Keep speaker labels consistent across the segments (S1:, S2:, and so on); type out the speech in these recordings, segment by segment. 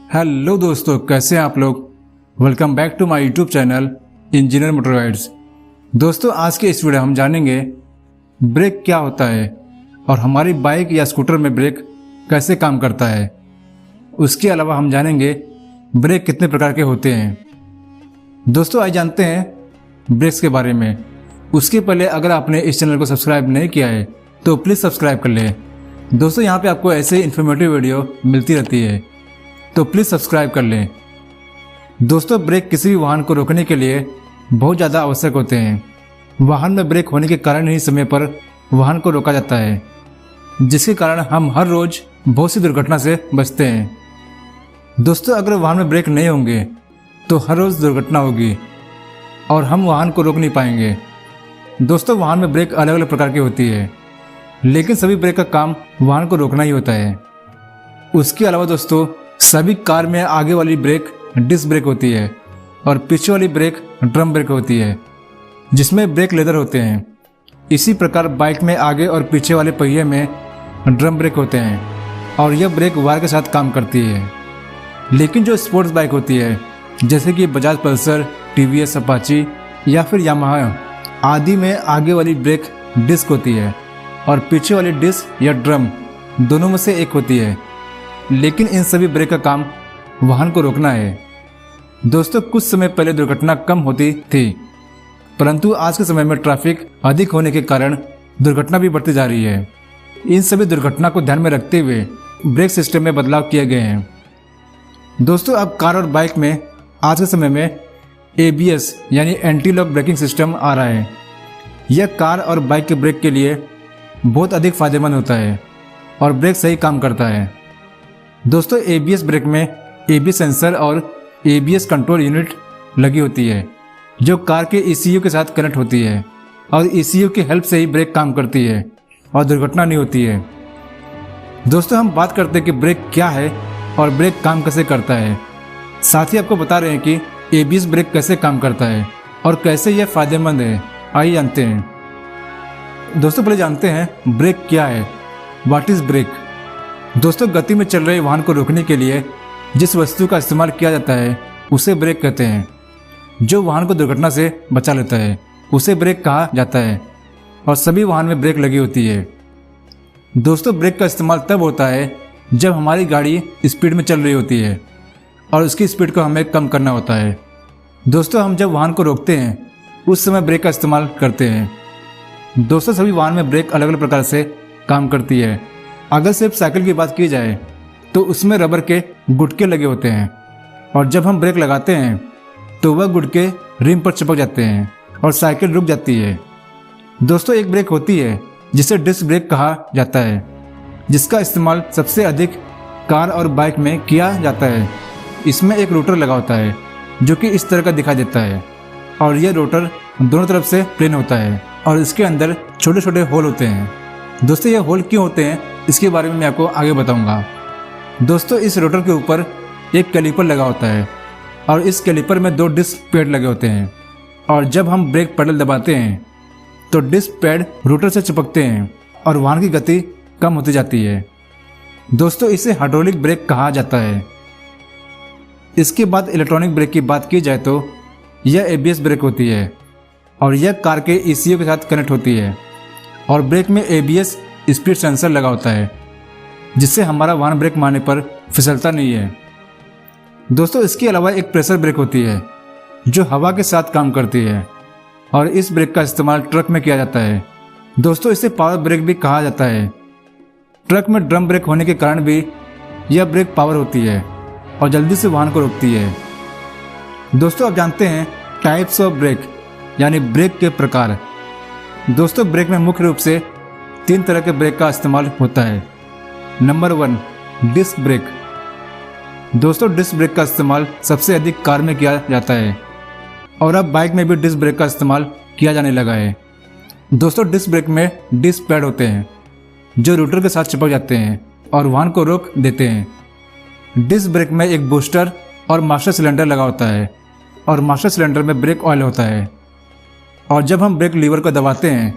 S1: Hello दोस्तों, कैसे हैं आप लोग। Welcome back to my YouTube channel engineer motor rides. दोस्तों, आज के इस वीडियो हम जानेंगे ब्रेक क्या होता है और हमारी बाइक या स्कूटर में ब्रेक कैसे काम करता है। उसके अलावा हम जानेंगे ब्रेक कितने प्रकार के होते हैं। दोस्तों, आइए जानते हैं ब्रेक्स के बारे में। उसके पहले अगर आपने इस चैनल को सब्सक्राइब नहीं किया है तो प्लीज़ सब्सक्राइब कर लें। दोस्तों, यहाँ पे आपको ऐसे इन्फॉर्मेटिव वीडियो मिलती रहती है, तो प्लीज़ सब्सक्राइब कर लें। दोस्तों, ब्रेक किसी भी वाहन को रोकने के लिए बहुत ज़्यादा आवश्यक होते हैं। वाहन में ब्रेक होने के कारण ही समय पर वाहन को रोका जाता है, जिसके कारण हम हर रोज़ बहुत सी दुर्घटना से बचते हैं। दोस्तों, अगर वाहन में ब्रेक नहीं होंगे तो हर रोज़ दुर्घटना होगी और हम वाहन को रोक नहीं पाएंगे। दोस्तों, वाहन में ब्रेक अलग अलग प्रकार की होती है, लेकिन सभी ब्रेक का काम वाहन को रोकना ही होता है। उसके अलावा दोस्तों, सभी कार में आगे वाली ब्रेक डिस्क ब्रेक होती है और पीछे वाली ब्रेक ड्रम ब्रेक होती है, जिसमें ब्रेक लेदर होते हैं। इसी प्रकार बाइक में आगे और पीछे वाले पहिए में ड्रम ब्रेक होते हैं और यह ब्रेक वायर के साथ काम करती है। लेकिन जो स्पोर्ट्स बाइक होती है, जैसे कि बजाज पल्सर, टीवीएस अपाची या फिर यामाहा आदि में आगे वाली ब्रेक डिस्क होती है और पीछे वाली डिस्क या ड्रम दोनों में से एक होती है। लेकिन इन सभी ब्रेक का काम वाहन को रोकना है। दोस्तों, कुछ समय पहले दुर्घटना कम होती थी, परंतु आज के समय में ट्रैफिक अधिक होने के कारण दुर्घटना भी बढ़ती जा रही है। इन सभी दुर्घटना को ध्यान में रखते हुए ब्रेक सिस्टम में बदलाव किए गए हैं। दोस्तों, अब कार और बाइक में आज के समय में ABS यानी एंटी लॉक ब्रेकिंग सिस्टम आ रहा है। यह कार और बाइक के ब्रेक के लिए बहुत अधिक फायदेमंद होता है और ब्रेक सही काम करता है। दोस्तों, ABS ब्रेक में ABS सेंसर और ABS कंट्रोल यूनिट लगी होती है, जो कार के ECU के साथ कनेक्ट होती है और ECU की हेल्प से ही ब्रेक काम करती है और दुर्घटना नहीं होती है। दोस्तों, हम बात करते हैं कि ब्रेक क्या है और ब्रेक काम कैसे करता है। साथ ही आपको बता रहे हैं कि ABS ब्रेक कैसे काम करता है और कैसे यह फायदेमंद है। आइए जानते हैं। दोस्तों, पहले जानते हैं ब्रेक क्या है। What is brake. दोस्तों, गति में चल रहे वाहन को रोकने के लिए जिस वस्तु का इस्तेमाल किया जाता है उसे ब्रेक कहते हैं। जो वाहन को दुर्घटना से बचा लेता है उसे ब्रेक कहा जाता है और सभी वाहन में ब्रेक लगी होती है। दोस्तों, ब्रेक का इस्तेमाल तब होता है जब हमारी गाड़ी स्पीड में चल रही होती है और उसकी स्पीड को हमें कम करना होता है। दोस्तों, हम जब वाहन को रोकते हैं उस समय ब्रेक का इस्तेमाल करते हैं। दोस्तों, सभी वाहन में ब्रेक अलग अलग प्रकार से काम करती है। अगर सिर्फ साइकिल की बात की जाए तो उसमें रबर के गुटके लगे होते हैं और जब हम ब्रेक लगाते हैं तो वह गुटके रिम पर चिपक जाते हैं और साइकिल रुक जाती है। दोस्तों, एक ब्रेक होती है जिसे डिस्क ब्रेक कहा जाता है, जिसका इस्तेमाल सबसे अधिक कार और बाइक में किया जाता है। इसमें एक रोटर लगा होता है जो कि इस तरह का दिखाई देता है और यह रोटर दोनों तरफ से प्लेन होता है और इसके अंदर छोटे छोटे होल होते हैं। दोस्तों, ये होल क्यों होते हैं इसके बारे में मैं आपको आगे बताऊंगा। दोस्तों, इस रोटर के ऊपर एक कैलिपर लगा होता है और इस कैलिपर में 2 डिस्क पैड लगे होते हैं और जब हम ब्रेक पेडल दबाते हैं तो डिस्क पैड रोटर से चिपकते हैं और वाहन की गति कम होती जाती है। दोस्तों, इसे हाइड्रोलिक ब्रेक कहा जाता है। इसके बाद इलेक्ट्रॉनिक ब्रेक की बात की जाए तो यह ABS ब्रेक होती है और यह कार के ECU के साथ कनेक्ट होती है और ब्रेक में ABS स्पीड सेंसर लगा होता है, जिससे हमारा वाहन ब्रेक मारने पर फिसलता नहीं है। दोस्तों, इसके अलावा एक प्रेशर ब्रेक होती है जो हवा के साथ काम करती है और इस ब्रेक का इस्तेमाल ट्रक में किया जाता है। दोस्तों, इसे पावर ब्रेक भी कहा जाता है। ट्रक में ड्रम ब्रेक होने के कारण भी यह ब्रेक पावर होती है और जल्दी से वाहन को रोकती है। दोस्तों, अब जानते हैं टाइप्स ऑफ ब्रेक यानी ब्रेक के प्रकार। दोस्तों, ब्रेक में मुख्य रूप से 3 तरह के ब्रेक का इस्तेमाल होता है। Number 1, disc brake. दोस्तों, डिस्क ब्रेक का इस्तेमाल सबसे अधिक कार में किया जाता है और अब बाइक में भी डिस्क ब्रेक का इस्तेमाल किया जाने लगा है। दोस्तों, डिस्क ब्रेक में डिस्क पैड होते हैं जो रोटर के साथ चिपक जाते हैं और वाहन को रोक देते हैं। डिस्क ब्रेक में एक बूस्टर और मास्टर सिलेंडर लगा होता है और मास्टर सिलेंडर में ब्रेक ऑयल होता है और जब हम ब्रेक लीवर को दबाते हैं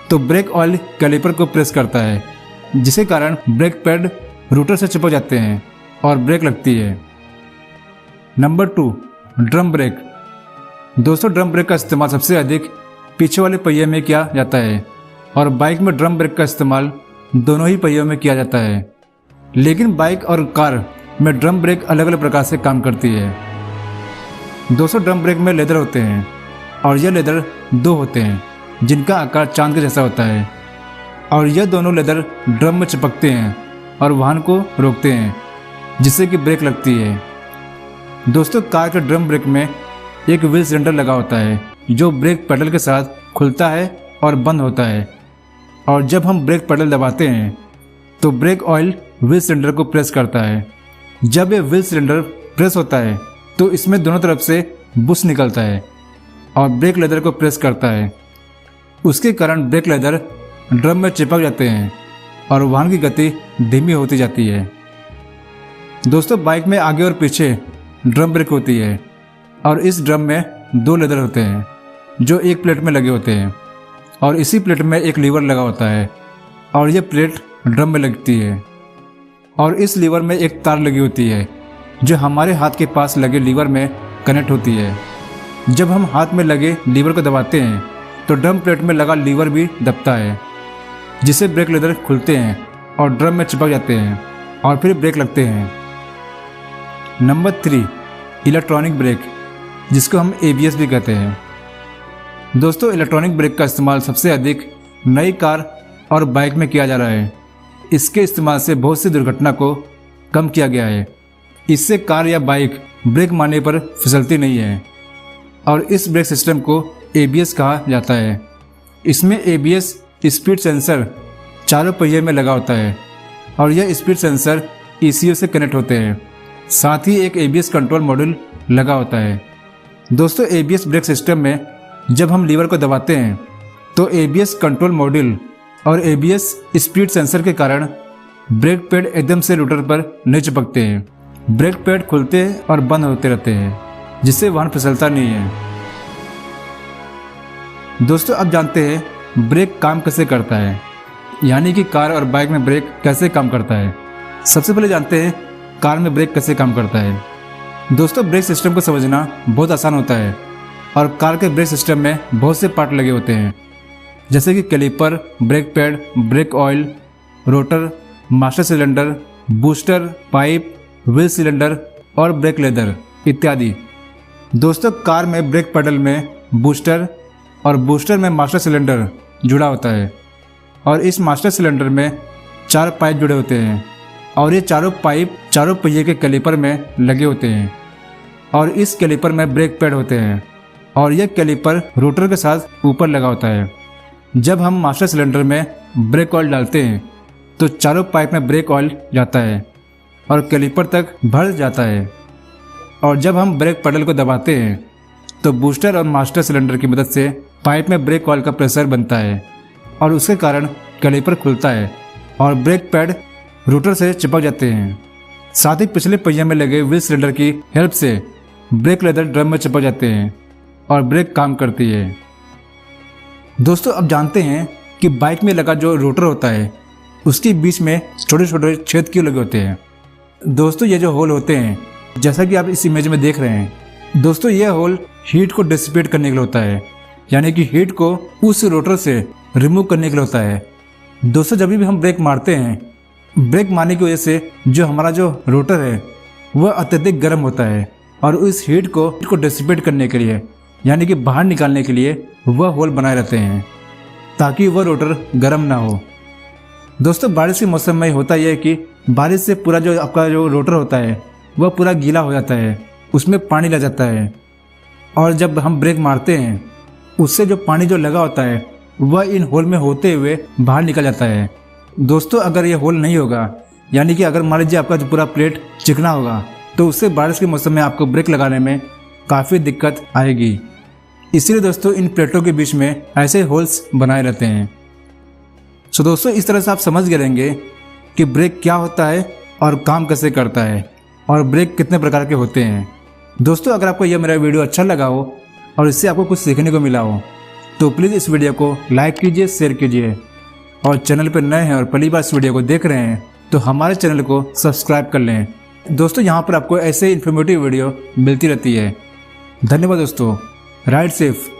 S1: तो ब्रेक ऑयल कैलिपर को प्रेस करता है, जिसके कारण ब्रेक पैड रोटर से चिपक जाते हैं और ब्रेक लगती है। Number 2, drum brake. दोस्तों ड्रम ब्रेक का इस्तेमाल सबसे अधिक पीछे वाले पहिए में किया जाता है और बाइक में ड्रम ब्रेक का इस्तेमाल दोनों ही पहियों में किया जाता है। लेकिन बाइक और कार में ड्रम ब्रेक अलग अलग प्रकार से काम करती है। दोस्तों ड्रम ब्रेक में लेदर होते हैं और यह लेदर 2 होते हैं जिनका आकार चांद के जैसा होता है और यह दोनों लेदर ड्रम में चिपकते हैं और वाहन को रोकते हैं जिससे कि ब्रेक लगती है। दोस्तों कार के ड्रम ब्रेक में एक व्हील सिलेंडर लगा होता है जो ब्रेक पेडल के साथ खुलता है और बंद होता है और जब हम ब्रेक पेडल दबाते हैं तो ब्रेक ऑयल व्हील सिलेंडर को प्रेस करता है। जब यह व्हील सिलेंडर प्रेस होता है तो इसमें दोनों तरफ से बुश निकलता है और ब्रेक लेदर को प्रेस करता है। उसके कारण ब्रेक लेदर ड्रम में चिपक जाते हैं और वाहन की गति धीमी होती जाती है। दोस्तों बाइक में आगे और पीछे ड्रम ब्रेक होती है और इस ड्रम में 2 लेदर होते हैं जो एक प्लेट में लगे होते हैं और इसी प्लेट में एक लीवर लगा होता है और यह प्लेट ड्रम में लगती है और इस लीवर में एक तार लगी होती है जो हमारे हाथ के पास लगे लीवर में कनेक्ट होती है। जब हम हाथ में लगे लीवर को दबाते हैं तो ड्रम प्लेट में लगा लीवर भी दबता है जिससे ब्रेक लेदर खुलते हैं और ड्रम में चिपक जाते हैं और फिर ब्रेक लगते हैं। नंबर 3, इलेक्ट्रॉनिक ब्रेक, जिसको हम ABS भी कहते हैं। दोस्तों इलेक्ट्रॉनिक ब्रेक का इस्तेमाल सबसे अधिक नई कार और बाइक में किया जा रहा है। इसके इस्तेमाल से बहुत सी दुर्घटना को कम किया गया है। इससे कार या बाइक ब्रेक मारने पर फिसलती नहीं है और इस ब्रेक सिस्टम को ABS कहा जाता है। इसमें ABS स्पीड सेंसर चारों पहिए में लगा होता है और यह स्पीड सेंसर ECU से कनेक्ट होते हैं। साथ ही एक ABS कंट्रोल मॉड्यूल लगा होता है। दोस्तों ABS ब्रेक सिस्टम में जब हम लीवर को दबाते हैं तो ABS कंट्रोल मॉड्यूल और ABS स्पीड सेंसर के कारण ब्रेक पैड एकदम से रोटर पर नहीं चिपकते हैं। ब्रेक पैड खुलते और बंद होते रहते हैं जिससे वाहन फिसलता नहीं है। दोस्तों अब जानते हैं ब्रेक काम कैसे करता है, यानी कि कार और बाइक में ब्रेक कैसे काम करता है। सबसे पहले जानते हैं कार में ब्रेक कैसे काम करता है। दोस्तों ब्रेक सिस्टम को समझना बहुत आसान होता है और कार के ब्रेक सिस्टम में बहुत से पार्ट लगे होते हैं जैसे कि caliper, brake pad, brake oil, rotor, master cylinder, booster, pipe, wheel cylinder और ब्रेक लेदर इत्यादि। दोस्तों कार में ब्रेक पेडल में बूस्टर और बूस्टर में मास्टर सिलेंडर जुड़ा होता है और इस मास्टर सिलेंडर में 4 पाइप जुड़े होते हैं और ये चारों पाइप चारों पहिए के कैलिपर में लगे होते हैं और इस कैलिपर में ब्रेक पैड होते हैं और यह कैलिपर रोटर के साथ ऊपर लगा होता है। जब हम मास्टर सिलेंडर में ब्रेक ऑयल डालते हैं तो चारों पाइप में ब्रेक ऑयल जाता है और कैलिपर तक भर जाता है और जब हम ब्रेक पेडल को दबाते हैं तो बूस्टर और मास्टर सिलेंडर की मदद से पाइप में ब्रेक ऑयल का प्रेशर बनता है और उसके कारण कैलिपर खुलता है और ब्रेक पैड रोटर से चिपक जाते हैं। साथ ही पिछले पहिए में लगे व्हील सिलेंडर की हेल्प से ब्रेक लेदर ड्रम में चिपक जाते हैं और ब्रेक काम करती है। दोस्तों अब जानते हैं कि बाइक में लगा जो रोटर होता है उसके बीच में छोटे छोटे छेद क्यों लगे होते हैं। दोस्तों ये जो होल होते हैं जैसा कि आप इस इमेज में देख रहे हैं, दोस्तों ये होल हीट को डिसिपेट करने के लिए होता है, यानी कि हीट को उस रोटर से रिमूव करने के लिए होता है। दोस्तों जब भी हम ब्रेक मारते हैं, ब्रेक मारने की वजह से जो हमारा जो रोटर है वह अत्यधिक गर्म होता है और उस हीट को डिसिपेट करने के लिए, यानी कि बाहर निकालने के लिए वह होल बनाए रहते हैं ताकि वह रोटर गर्म ना हो। दोस्तों बारिश के मौसम में होता यह है कि बारिश से पूरा जो आपका जो रोटर होता है वह पूरा गीला हो जाता है, उसमें पानी लग जाता है और जब हम ब्रेक मारते हैं उससे जो पानी जो लगा होता है वह इन होल में होते हुए बाहर निकल जाता है। दोस्तों अगर ये होल नहीं होगा, यानी कि अगर मान लीजिए आपका जो पूरा प्लेट चिकना होगा, तो उससे बारिश के मौसम में आपको ब्रेक लगाने में काफ़ी दिक्कत आएगी। इसलिए दोस्तों इन प्लेटों के बीच में ऐसे होल्स बनाए रहते हैं। सो दोस्तों इस तरह से आप समझ गए रहेंगे कि ब्रेक क्या होता है और काम कैसे करता है और ब्रेक कितने प्रकार के होते हैं। दोस्तों अगर आपको यह मेरा वीडियो अच्छा लगा हो और इससे आपको कुछ सीखने को मिला हो तो प्लीज़ इस वीडियो को लाइक कीजिए, शेयर कीजिए और चैनल पर नए हैं और पहली बार इस वीडियो को देख रहे हैं तो हमारे चैनल को सब्सक्राइब कर लें दोस्तों यहाँ पर आपको ऐसे इन्फॉर्मेटिव वीडियो मिलती रहती है। धन्यवाद दोस्तों। Ride safe.